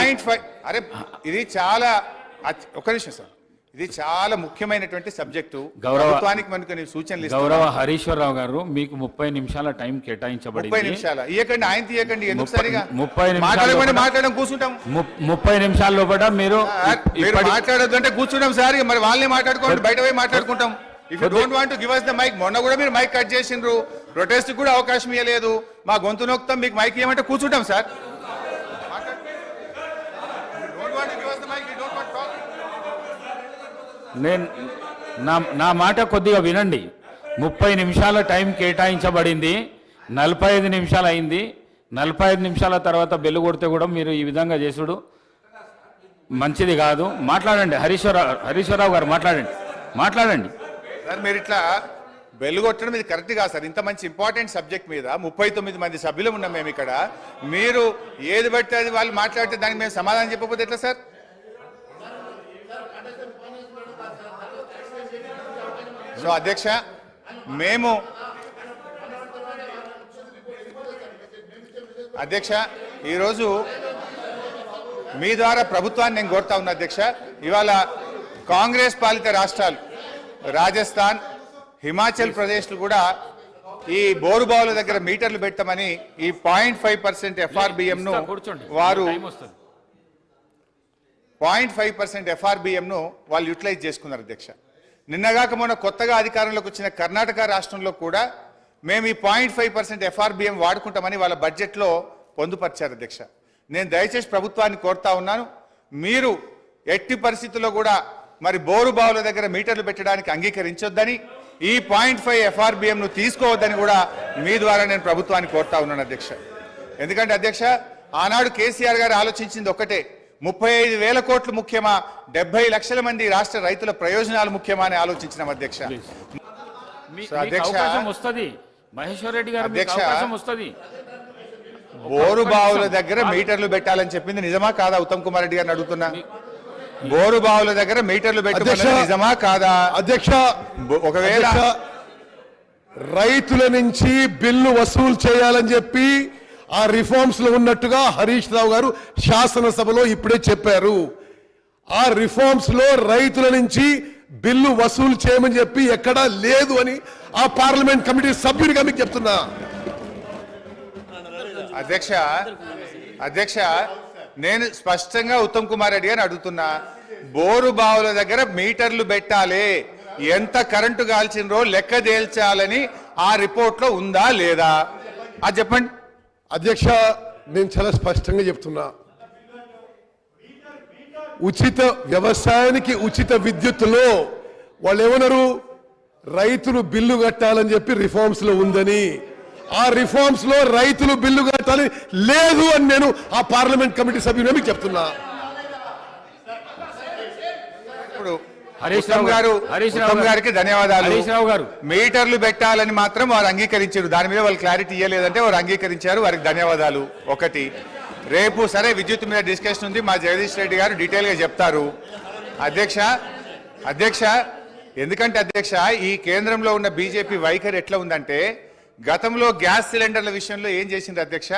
0.5 అరే ఇది చాలా ఒక నిమిషం సార్, ఇది చాలా ముఖ్యమైనటువంటి సబ్జెక్టు. ప్రభుత్వానికి మనకు నేను సూచనలు ఇస్తాను. గౌరవ హరీశ్వరరావు గారు, మీకు 30 నిమిషాల టైం కేటాయించబడింది. 30 నిమిషాలు ఇవ్వకండి, ఆయన తీయకండి. ఎందుకు సరిగా 30 మాట్లాడడం కూర్చుంటాం. 30 నిమిషాల లోపల మీరు మాట్లాడొద్దు అంటే కూర్చుంటాం సార్. మరి వాళ్ళని మాట్లాడుకోండి, బయట పోయి మాట్లాడుకుంటాం. If you don't want to give us the mic, మొన్న కూడా మీరు మైక్ కట్ చేసిండ్రు, ప్రొటెస్ట్ కూడా అవకాశం ఇవ్వలేదు. మా గొంతు నొక్కుతాం, మీకు మైక్ ఇవ్వమంటే కూర్చుంటాం సార్. నా మాట కొద్దిగా వినండి. 30 నిమిషాల టైం కేటాయించబడింది, 45 నిమిషాలు అయింది. 45 నిమిషాల తర్వాత బెల్లు కొడితే కూడా మీరు ఈ విధంగా చేసుడు మంచిది కాదు. మాట్లాడండి హరీశ్వరరావు గారు, మాట్లాడండి సార్. మీరు ఇట్లా బెల్లు కొట్టడం ఇది కరెక్ట్ కాదు సార్. ఇంత మంచి ఇంపార్టెంట్ సబ్జెక్ట్ మీద 39 మంది సభ్యులు ఉన్నాం మేము ఇక్కడ. మీరు ఏది బట్టి అది వాళ్ళు మాట్లాడితే దానికి మేము సమాధానం చెప్పకపోతే ఎట్లా సార్? సో అధ్యక్ష, మేము అధ్యక్ష ఈరోజు మీ ద్వారా ప్రభుత్వాన్ని నేను కోరుతా ఉన్నా అధ్యక్ష. ఇవాళ కాంగ్రెస్ పాలిత రాష్ట్రాలు రాజస్థాన్, హిమాచల్ ప్రదేశ్లు కూడా ఈ బోరుబావుల దగ్గర మీటర్లు పెట్టమని ఈ 0.5% FRBM-ను వారు 0.5% FRBM-ను వాళ్ళు యూటిలైజ్ చేసుకున్నారు అధ్యక్ష. నిన్నగాక మొన్న కొత్తగా అధికారంలోకి వచ్చిన కర్ణాటక రాష్ట్రంలో కూడా మేము ఈ 0.5% FRBM వాడుకుంటామని వాళ్ళ బడ్జెట్లో పొందుపరిచారు అధ్యక్ష. నేను దయచేసి ప్రభుత్వాన్ని కోరుతా ఉన్నాను, మీరు ఎట్టి పరిస్థితుల్లో కూడా మరి బోరు బావుల దగ్గర మీటర్లు పెట్టడానికి అంగీకరించొద్దని, ఈ 0.5 FRBM-ను తీసుకోవద్దని కూడా మీ ద్వారా నేను ప్రభుత్వాన్ని కోరుతా ఉన్నాను అధ్యక్ష. ఎందుకంటే అధ్యక్ష, ఆనాడు కేసీఆర్ గారు ఆలోచించింది ఒక్కటే, 35,000 కోట్లు ముఖ్యమా, 70 లక్షల మంది రాష్ట్ర రైతుల ప్రయోజనాలు ముఖ్యమా అని ఆలోచించినాం అధ్యక్ష. బోరు బావుల దగ్గర మీటర్లు పెట్టాలని చెప్పింది నిజమా కాదా? ఉత్తమ్ కుమార్ రెడ్డి గారిని అడుగుతున్నా. బోరు బావుల దగ్గర మీటర్లు పెట్టాలి నిజమా కాదా? అధ్యక్ష, ఒకవేళ రైతుల నుంచి బిల్లు వసూలు చేయాలని చెప్పి ఆ రిఫార్మ్స్ లో ఉన్నట్టుగా హరీష్ రావు గారు శాసనసభలో ఇప్పుడే చెప్పారు. ఆ రిఫార్మ్స్ లో రైతుల నుంచి బిల్లు వసూలు చేయమని చెప్పి ఎక్కడా లేదు అని ఆ పార్లమెంట్ కమిటీ సభ్యునిగా మీకు చెప్తున్నా. అధ్యక్ష నేను స్పష్టంగా ఉత్తమ్ కుమార్ రెడ్డి గారిని అడుగుతున్నా, బోరు బావుల దగ్గర మీటర్లు పెట్టాలి, ఎంత కరెంటు కాల్చినరో లెక్క తేల్చాలని ఆ రిపోర్ట్ లో ఉందా లేదా అది చెప్పండి. అధ్యక్ష, నేను చాలా స్పష్టంగా చెప్తున్నా, ఉచిత వ్యవసాయానికి ఉచిత విద్యుత్తులో వాళ్ళు ఏమన్నారు, రైతులు బిల్లు కట్టాలని చెప్పి రిఫార్మ్స్ లో ఉందని, ఆ రిఫార్మ్స్ లో రైతులు బిల్లు కట్టాలి లేదు అని నేను ఆ పార్లమెంట్ కమిటీ సభ్యుని మీకు చెప్తున్నా. ఇప్పుడు ఉత్తమ్ గారికి ధన్యవాదాలు. మీటర్లు పెట్టాలని మాత్రం వారు అంగీకరించారు, దాని మీద వాళ్ళు క్లారిటీ ఇవ్వలేదంటే వారు అంగీకరించారు, వారికి ధన్యవాదాలు. ఒకటి, రేపు సరే విద్యుత్ మీద డిస్కషన్ ఉంది, మా జగదీష్ రెడ్డి గారు డీటెయిల్ గా చెప్తారు. అధ్యక్ష ఎందుకంటే అధ్యక్ష, ఈ కేంద్రంలో ఉన్న బీజేపీ వైఖరి ఎట్లా ఉందంటే, గతంలో గ్యాస్ సిలిండర్ల విషయంలో ఏం చేసింది అధ్యక్ష,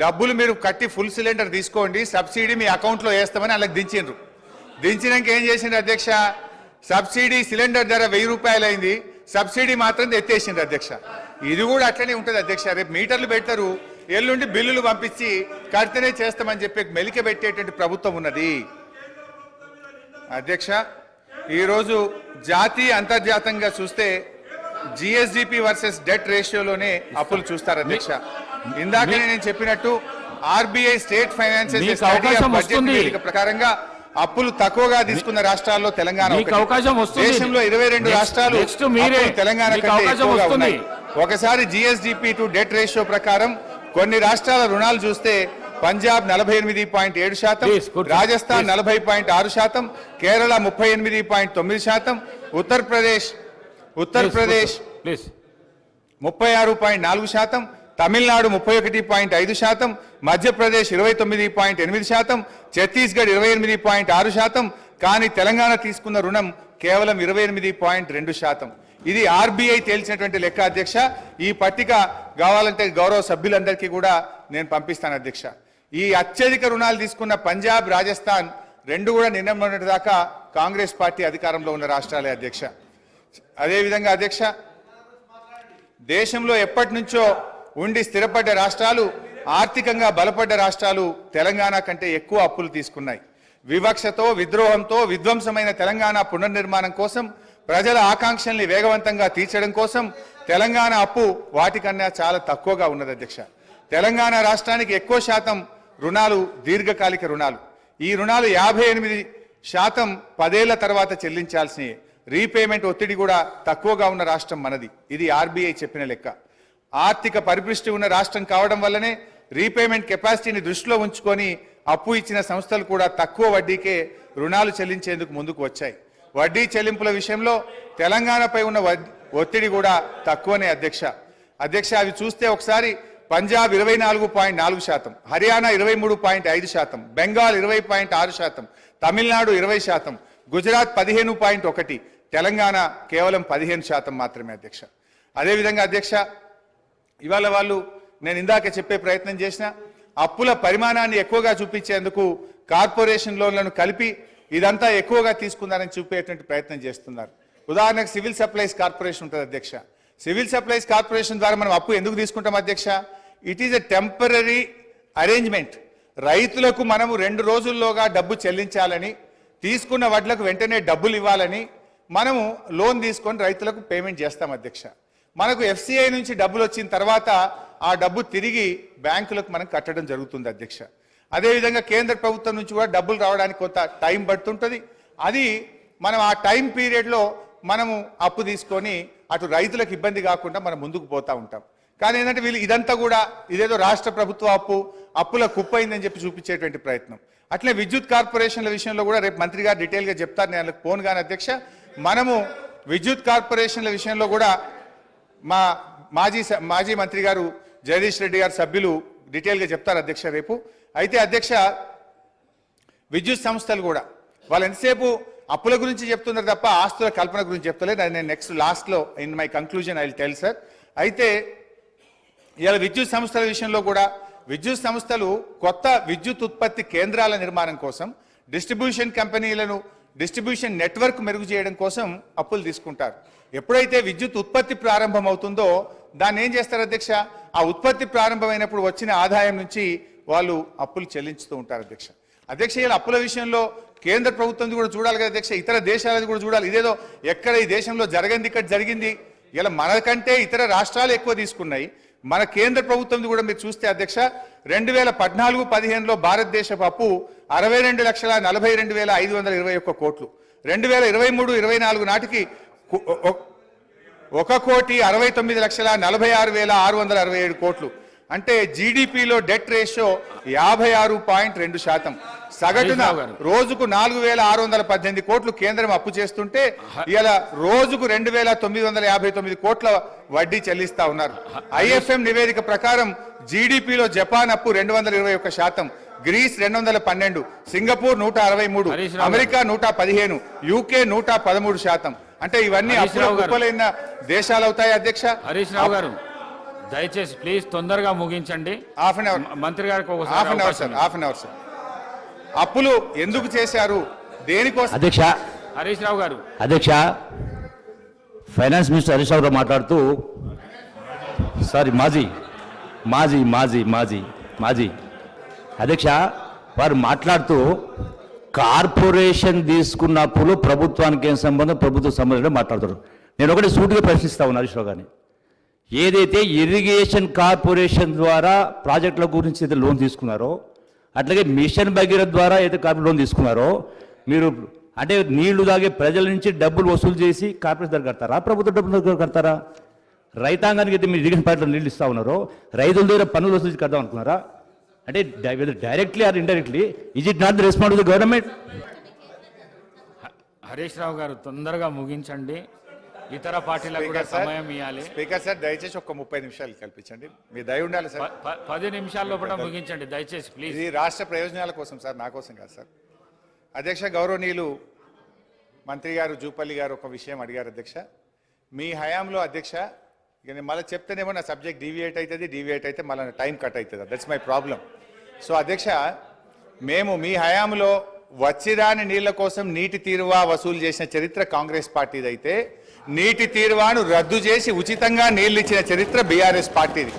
డబ్బులు మీరు కట్టి ఫుల్ సిలిండర్ తీసుకోండి, సబ్సిడీ మీ అకౌంట్లో వేస్తామని అలాగ దించిండ్రు. దించినాక ఏం చేసిండ్రు అధ్యక్ష, సబ్సిడీ సిలిండర్ ధర 1000 రూపాయలు అయింది, సబ్సిడీ మాత్రం ఎత్తేసిండ్రు అధ్యక్ష. ఇది కూడా అట్లనే ఉంటుంది అధ్యక్ష. రేపు మీటర్లు పెడతారు, ఎల్లుండి బిల్లులు పంపించి కడితేనే చేస్తామని చెప్పి మెలిక పెట్టేటువంటి ప్రభుత్వం ఉన్నది అధ్యక్ష. ఈరోజు జాతీయ అంతర్జాతీయంగా చూస్తే జిఎస్డిపి వర్సెస్ డెట్ రేషియోలోనే అప్పులు చూస్తారు అధ్యక్ష. ఇందాకనే నేను చెప్పినట్టు ఆర్బీఐ స్టేట్ ఫైనాన్షియల్ బడ్జెట్ ప్రకారంగా అప్పులు తక్కువగా తీసుకున్న రాష్ట్రాల్లో తెలంగాణ దేశంలో 22 రాష్ట్రాలు తెలంగాణ కంటే ఎక్కువగా ఉన్నాయి. ఒకసారి జిఎస్డిపి టు డెట్ రేషియో ప్రకారం కొన్ని రాష్ట్రాల రుణాలు చూస్తే పంజాబ్ 48.7%, రాజస్థాన్ 40.6%, కేరళ 38.9%, ఉత్తరప్రదేశ్ 36.4%, తమిళనాడు 31.5%, మధ్యప్రదేశ్ 29.8%, ఛత్తీస్గఢ్ 28.6%. కానీ తెలంగాణ తీసుకున్న రుణం కేవలం 28.2%. ఇది ఆర్బీఐ తేల్చినటువంటి లెక్క అధ్యక్ష. ఈ పట్టిక కావాలంటే గౌరవ సభ్యులందరికీ కూడా నేను పంపిస్తాను అధ్యక్ష. ఈ అత్యధిక రుణాలు తీసుకున్న పంజాబ్, రాజస్థాన్ రెండు కూడా నిన్న మొన్నటి దాకా కాంగ్రెస్ పార్టీ అధికారంలో ఉన్న రాష్ట్రాలే అధ్యక్ష. అదేవిధంగా అధ్యక్ష, దేశంలో ఎప్పటి నుంచో ఉండి స్థిరపడ్డ రాష్ట్రాలు, ఆర్థికంగా బలపడ్డ రాష్ట్రాలు తెలంగాణ కంటే ఎక్కువ అప్పులు తీసుకున్నాయి. వివక్షతో, విద్రోహంతో విధ్వంసమైన తెలంగాణ పునర్నిర్మాణం కోసం, ప్రజల ఆకాంక్షల్ని వేగవంతంగా తీర్చడం కోసం తెలంగాణ అప్పు వాటికన్నా చాలా తక్కువగా ఉన్నది అధ్యక్ష. తెలంగాణ రాష్ట్రానికి ఎక్కువ శాతం రుణాలు దీర్ఘకాలిక రుణాలు. ఈ రుణాలు 58% 10 ఏళ్ల తర్వాత చెల్లించాల్సినవి. రీపేమెంట్ ఒత్తిడి కూడా తక్కువగా ఉన్న రాష్ట్రం మనది. ఇది ఆర్బీఐ చెప్పిన లెక్క. ఆర్థిక పరిపుష్టి ఉన్న రాష్ట్రం కావడం వల్లనే రీపేమెంట్ కెపాసిటీని దృష్టిలో ఉంచుకొని అప్పు ఇచ్చిన సంస్థలు కూడా తక్కువ వడ్డీకే రుణాలు చెల్లించేందుకు ముందుకు వచ్చాయి. వడ్డీ చెల్లింపుల విషయంలో తెలంగాణపై ఉన్న ఒత్తిడి కూడా తక్కువనే అధ్యక్ష. అవి చూస్తే ఒకసారి పంజాబ్ 24.4%, హర్యానా 23.5%, బెంగాల్ 20.6%, తమిళనాడు 20%, గుజరాత్ 15.1%, తెలంగాణ కేవలం 15% మాత్రమే అధ్యక్ష. అదేవిధంగా అధ్యక్ష, ఇవాళ వాళ్ళు నేను ఇందాక చెప్పే ప్రయత్నం చేసిన అప్పుల పరిమాణాన్ని ఎక్కువగా చూపించేందుకు కార్పొరేషన్ లోన్లను కలిపి ఇదంతా ఎక్కువగా తీసుకున్నారని చూపేటువంటి ప్రయత్నం చేస్తున్నారు. ఉదాహరణకు సివిల్ సప్లైస్ కార్పొరేషన్ ఉంటుంది అధ్యక్ష. సివిల్ సప్లైస్ కార్పొరేషన్ ద్వారా మనం అప్పు ఎందుకు తీసుకుంటాం అధ్యక్ష? It is a temporary arrangement. రైతులకు మనము 2 రోజుల్లోగా డబ్బు చెల్లించాలని, తీసుకున్న వడ్లకు వెంటనే డబ్బులు ఇవ్వాలని మనము లోన్ తీసుకొని రైతులకు పేమెంట్ చేస్తాం అధ్యక్ష. మనకు ఎఫ్సిఐ నుంచి డబ్బులు వచ్చిన తర్వాత ఆ డబ్బు తిరిగి బ్యాంకులకు మనం కట్టడం జరుగుతుంది అధ్యక్ష. అదేవిధంగా కేంద్ర ప్రభుత్వం నుంచి కూడా డబ్బులు రావడానికి కొంత టైం పడుతుంటుంది. అది మనం ఆ టైం పీరియడ్లో మనము అప్పు తీసుకొని అటు రైతులకు ఇబ్బంది కాకుండా మనం ముందుకు పోతూ ఉంటాం. కానీ ఏంటంటే వీళ్ళు ఇదంతా కూడా ఇదేదో రాష్ట్ర ప్రభుత్వ అప్పుల కుప్పైందని చెప్పి చూపించేటువంటి ప్రయత్నం. అట్లే విద్యుత్ కార్పొరేషన్ల విషయంలో కూడా రేపు మంత్రి గారు డీటెయిల్గా చెప్తారు, నేను వాళ్ళకి పోను కానీ అధ్యక్ష. మనము విద్యుత్ కార్పొరేషన్ల విషయంలో కూడా మా మాజీ మంత్రి గారు జగదీష్ రెడ్డి గారు సభ్యులు డీటెయిల్గా చెప్తారు అధ్యక్ష రేపు. అయితే అధ్యక్ష, విద్యుత్ సంస్థలు కూడా వాళ్ళు ఎంతసేపు అప్పుల గురించి చెప్తున్నారు తప్ప ఆస్తుల కల్పన గురించి చెప్తలేదు. అది నేను నెక్స్ట్ లాస్ట్లో in my conclusion I will tell sir. అయితే ఇలా విద్యుత్ సంస్థల విషయంలో కూడా విద్యుత్ సంస్థలు కొత్త విద్యుత్ ఉత్పత్తి కేంద్రాల నిర్మాణం కోసం, డిస్ట్రిబ్యూషన్ కంపెనీలను డిస్ట్రిబ్యూషన్ నెట్వర్క్ మెరుగు చేయడం కోసం అప్పులు తీసుకుంటారు. ఎప్పుడైతే విద్యుత్ ఉత్పత్తి ప్రారంభం అవుతుందో దాన్ని ఏం చేస్తారు అధ్యక్ష? ఆ ఉత్పత్తి ప్రారంభమైనప్పుడు వచ్చిన ఆదాయం నుంచి వాళ్ళు అప్పులు చెల్లించుతూ ఉంటారు అధ్యక్ష. ఇలా అప్పుల విషయంలో కేంద్ర ప్రభుత్వం కూడా చూడాలి కదా అధ్యక్ష, ఇతర దేశాలది కూడా చూడాలి. ఇదేదో ఎక్కడ ఈ దేశంలో జరగంది ఇక్కడ జరిగింది. ఇలా మనకంటే ఇతర రాష్ట్రాలు ఎక్కువ తీసుకున్నాయి. మన కేంద్ర ప్రభుత్వం కూడా మీరు చూస్తే అధ్యక్ష, 2014-15లో భారతదేశపు అప్పు 62,42,521 కోట్లు. 2023-24 నాటికి 1,69,46,667 కోట్లు. అంటే జీడిపిలో డెట్ రేషియో 56.2%. సగటున రోజుకు 4,618 కోట్లు కేంద్రం అప్పు చేస్తుంటే ఇలా రోజుకు 2,959 కోట్ల వడ్డీ చెల్లిస్తా ఉన్నారు. ఐఎఫ్ఎం నివేదిక ప్రకారం జీడిపిలో జపాన్ అప్పు 221%, గ్రీస్ 212, సింగపూర్ 163, అమెరికా 115, యూకే 113%. అంటే ఇవన్నీ అప్పులైన దేశాలు అవుతాయి అధ్యక్ష. హరీష్ రావు గారు దయచేసి ప్లీజ్ తొందరగా ముగించండి. హాఫ్ అన్ అవర్ మంత్రి గారికి హాఫ్ అన్ అవర్ సార్. అప్పులు ఎందుకు చేశారు, దేనికోసం? అధ్యక్ష, హరీష్ రావు గారు. అధ్యక్ష, ఫైనాన్స్ మినిస్టర్ హరీష్ రావు గారు మాట్లాడుతూ, సారీ మాజీ అధ్యక్ష వారు మాట్లాడుతూ కార్పొరేషన్ తీసుకున్న అప్పులు ప్రభుత్వానికి ఏం సంబంధం, ప్రభుత్వ సంబంధం మాట్లాడుతారు. నేను ఒకటి సూటిగా ప్రశ్నిస్తా ఉన్నాను హరీష్ రావు గారిని. ఏదైతే ఇరిగేషన్ కార్పొరేషన్ ద్వారా ప్రాజెక్టుల గురించి అయితే లోన్ తీసుకున్నారో, అట్లాగే మిషన్ భగీరథ ద్వారా అయితే కార్పొరేట్ లోన్ తీసుకున్నారో, మీరు అంటే నీళ్లు తాగే ప్రజల నుంచి డబ్బులు వసూలు చేసి కార్పొరేషన్ దగ్గర కడతారా, ప్రభుత్వ డబ్బుల దగ్గర కడతారా? రైతాంగానికి అయితే మీరు ఇరిగేషన్ పార్టీలో నీళ్ళు ఇస్తా ఉన్నారో, రైతుల దగ్గర పన్నులు వసూలు చేసి కడదాం అనుకున్నారా? అంటే directly or indirectly is it not the responsibility of the government? Harish Rao garu తొందరగా ముగించండి, ఇతర పార్టీలకు కూడా సమయం ఇవ్వాలి. స్పీకర్ సార్ దయచేసి ఒక 30 నిమిషాలు కల్పించండి, మీ దయ ఉండాలి సార్. 10 నిమిషాల లోపల ముగించండి దయచేసి ప్లీజ్. ఇది రాష్ట్ర ప్రయోజనాల కోసం సార్, నా కోసం కాదు సార్. అధ్యక్ష, గౌరవనీయులు మంత్రి గారు జూపల్లి గారు ఒక విషయం అడిగారు అధ్యక్ష. మీ హయాంలో అధ్యక్ష, ఇక నేను మళ్ళీ చెప్తేనేమో నా సబ్జెక్ట్ డీవియేట్ అయితే మళ్ళీ టైం కట్ అవుతుంది. That's my problem. సో అధ్యక్ష, మేము మీ హయాంలో వచ్చిరాని నీళ్ల కోసం నీటి తీరువా వసూలు చేసిన చరిత్ర కాంగ్రెస్ పార్టీది అయితే, నీటి తీరువాను రద్దు చేసి ఉచితంగా నీళ్లు ఇచ్చిన చరిత్ర బీఆర్ఎస్ పార్టీది.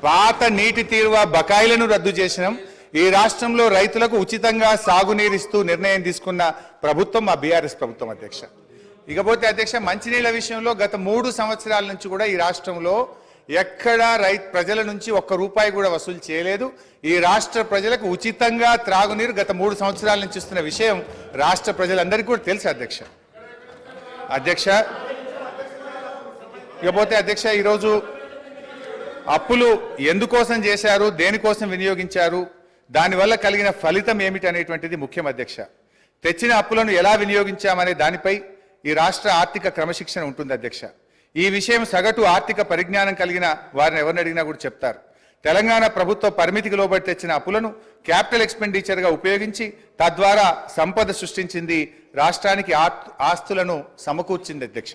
పాత నీటి తీరువా బకాయిలను రద్దు చేసినాం. ఈ రాష్ట్రంలో రైతులకు ఉచితంగా సాగునీరిస్తూ నిర్ణయం తీసుకున్న ప్రభుత్వం మా బీఆర్ఎస్ ప్రభుత్వం అధ్యక్ష. ఇకపోతే అధ్యక్ష, మంచినీళ్ల విషయంలో గత 3 సంవత్సరాల నుంచి కూడా ఈ రాష్ట్రంలో ఎక్కడా ప్రజల నుంచి ఒక్క రూపాయి కూడా వసూలు చేయలేదు. ఈ రాష్ట్ర ప్రజలకు ఉచితంగా త్రాగునీరు గత 3 సంవత్సరాల నుంచి ఇస్తున్న విషయం రాష్ట్ర ప్రజలందరికీ కూడా తెలుసు అధ్యక్ష. ఇకపోతే అధ్యక్ష, ఈరోజు అప్పులు ఎందుకోసం చేశారు, దేనికోసం వినియోగించారు, దానివల్ల కలిగిన ఫలితం ఏమిటి అనేటువంటిది ముఖ్యం అధ్యక్ష. తెచ్చిన అప్పులను ఎలా వినియోగించామనే దానిపై ఈ రాష్ట్ర ఆర్థిక క్రమశిక్షణ ఉంటుంది అధ్యక్ష. ఈ విషయం సగటు ఆర్థిక పరిజ్ఞానం కలిగిన వారిని ఎవరిని అడిగినా కూడా చెప్తారు. తెలంగాణ ప్రభుత్వ పరిమితికి లోబడి తెచ్చిన అప్పులను క్యాపిటల్ ఎక్స్పెండిచర్గా ఉపయోగించి తద్వారా సంపద సృష్టించింది, రాష్ట్రానికి ఆస్తులను సమకూర్చింది అధ్యక్ష.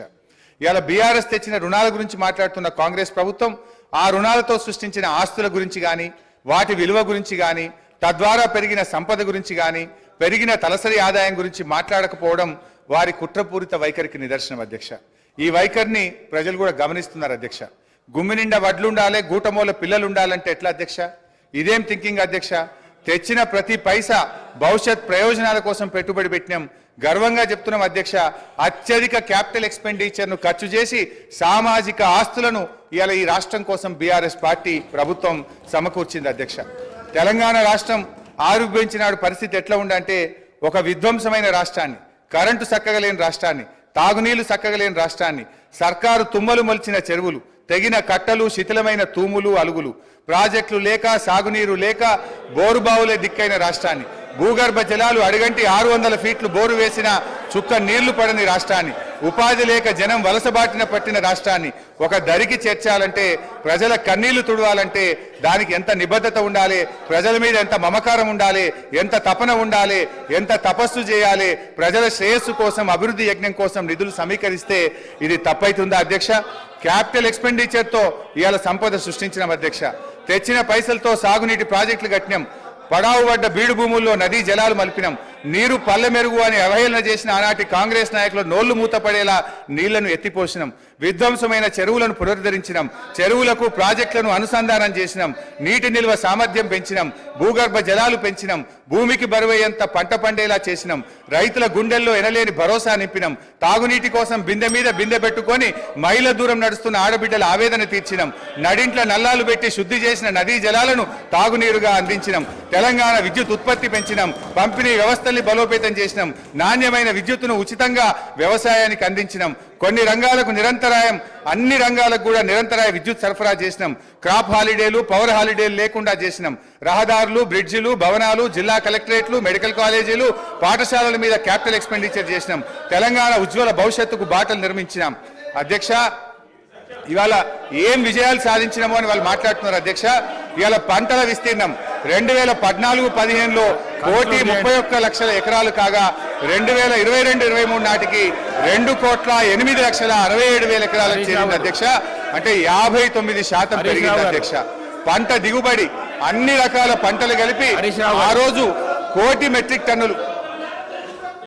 ఇవాళ బీఆర్ఎస్ తెచ్చిన రుణాల గురించి మాట్లాడుతున్న కాంగ్రెస్ ప్రభుత్వం ఆ రుణాలతో సృష్టించిన ఆస్తుల గురించి కానీ, వాటి విలువ గురించి కానీ, తద్వారా పెరిగిన సంపద గురించి కానీ, పెరిగిన తలసరి ఆదాయం గురించి మాట్లాడకపోవడం వారి కుట్రపూరిత వైఖరికి నిదర్శనం అధ్యక్ష. ఈ వైఖరిని ప్రజలు కూడా గమనిస్తున్నారు అధ్యక్ష. గుమ్మి నిండా వడ్లుండాలి, గూటమూల పిల్లలు ఉండాలంటే ఎట్లా అధ్యక్ష? ఇదేం థింకింగ్ అధ్యక్ష? తెచ్చిన ప్రతి పైసా భవిష్యత్ ప్రయోజనాల కోసం పెట్టుబడి పెట్టినాం. గర్వంగా చెప్తున్నాం అధ్యక్ష, అత్యధిక క్యాపిటల్ ఎక్స్పెండిచర్ను ఖర్చు చేసి సామాజిక ఆస్తులను ఇవాళ ఈ రాష్ట్రం కోసం బీఆర్ఎస్ పార్టీ ప్రభుత్వం సమకూర్చింది అధ్యక్ష. తెలంగాణ రాష్ట్రం ఆవిర్భవించిన పరిస్థితి ఎట్లా ఉందంటే, ఒక విధ్వంసమైన రాష్ట్రాన్ని, కరెంటు చక్కగలేని రాష్ట్రాన్ని, తాగునీళ్లు చక్కగలేని రాష్ట్రాన్ని, సర్కారు తుమ్మలు మొలిచిన చెరువులు, తెగిన కట్టలు, శిథిలమైన తూములు, అలుగులు, ప్రాజెక్టులు లేక, సాగునీరు లేక, బోరుబావులే దిక్కైన రాష్ట్రాన్ని, భూగర్భ జలాలు అడిగంటి 600 ఫీట్లు బోరు వేసిన చుక్క నీళ్లు పడని రాష్ట్రాన్ని, ఉపాధి లేక జనం వలసబాటిన పట్టిన రాష్ట్రాన్ని ఒక దరికి చేర్చాలంటే, ప్రజల కన్నీళ్లు తుడవాలంటే దానికి ఎంత నిబద్ధత ఉండాలి, ప్రజల మీద ఎంత మమకారం ఉండాలి, ఎంత తపన ఉండాలి, ఎంత తపస్సు చేయాలి, ప్రజల శ్రేయస్సు కోసం, అభివృద్ధి యజ్ఞం కోసం నిధులు సమీకరిస్తే ఇది తప్పైతుందా అధ్యక్ష? క్యాపిటల్ ఎక్స్పెండిచర్తో ఇవాళ సంపద సృష్టించిన అధ్యక్ష. తెచ్చిన పైసలతో సాగునీటి ప్రాజెక్టులు కట్టినాం. పడావు పడ్డ బీడు భూముల్లో నదీ జలాలు మలిపినాం. నీరు పల్లె మెరుగు అని అవహేళన చేసిన ఆనాటి కాంగ్రెస్ నాయకులు నోళ్లు మూతపడేలా నీళ్లను ఎత్తిపోసినాం. విధ్వంసమైన చెరువులను పునరుద్ధరించినాం. చెరువులకు ప్రాజెక్టులను అనుసంధానం చేసినాం. నీటి నిల్వ సామర్థ్యం పెంచినాం. భూగర్భ జలాలు పెంచినాం. భూమికి బరువయ్యేంత పంట పండేలా చేసినాం. రైతుల గుండెల్లో ఎనలేని భరోసా నింపినాం. తాగునీటి కోసం బిందె మీద బిందె పెట్టుకొని మైళ్ళ దూరం నడుస్తున్న ఆడబిడ్డల ఆవేదన తీర్చినాం. నడింట్ల నల్లాలు పెట్టి శుద్ధి చేసిన నదీ జలాలను తాగునీరుగా అందించినాం. తెలంగాణ విద్యుత్ ఉత్పత్తి పెంచినాం. పంపిణీ వ్యవస్థల్ని బలోపేతం చేసినాం. నాణ్యమైన విద్యుత్తును ఉచితంగా వ్యవసాయానికి అందించినాం. కొన్ని రంగాలకు నిరంతరాయం, అన్ని రంగాలకు కూడా నిరంతరాయ విద్యుత్ సరఫరా చేసినాం. క్రాప్ హాలిడేలు, పవర్ హాలిడేలు లేకుండా చేసినాం. రహదారులు, బ్రిడ్జిలు, భవనాలు, జిల్లా కలెక్టరేట్లు, మెడికల్ కాలేజీలు, పాఠశాలల మీద క్యాపిటల్ ఎక్స్పెండిచర్ చేసినాం. తెలంగాణ ఉజ్వల భవిష్యత్తుకు బాటలు నిర్మించినాం. అధ్యక్ష, ఇవాళ ఏం విజయాలు సాధించినామో అని వాళ్ళు మాట్లాడుతున్నారు అధ్యక్ష. ఇవాళ పంటల విస్తీర్ణం 2014-15లో 1,31,00,000 ఎకరాలు కాగా 2022-23 నాటికి 2,08,67,000 ఎకరాలకు చేరింది అధ్యక్ష. అంటే 59% పెరిగింది అధ్యక్ష. పంట దిగుబడి అన్ని రకాల పంటలు కలిపి ఆ రోజు 1,00,000 మెట్రిక్ టన్నులు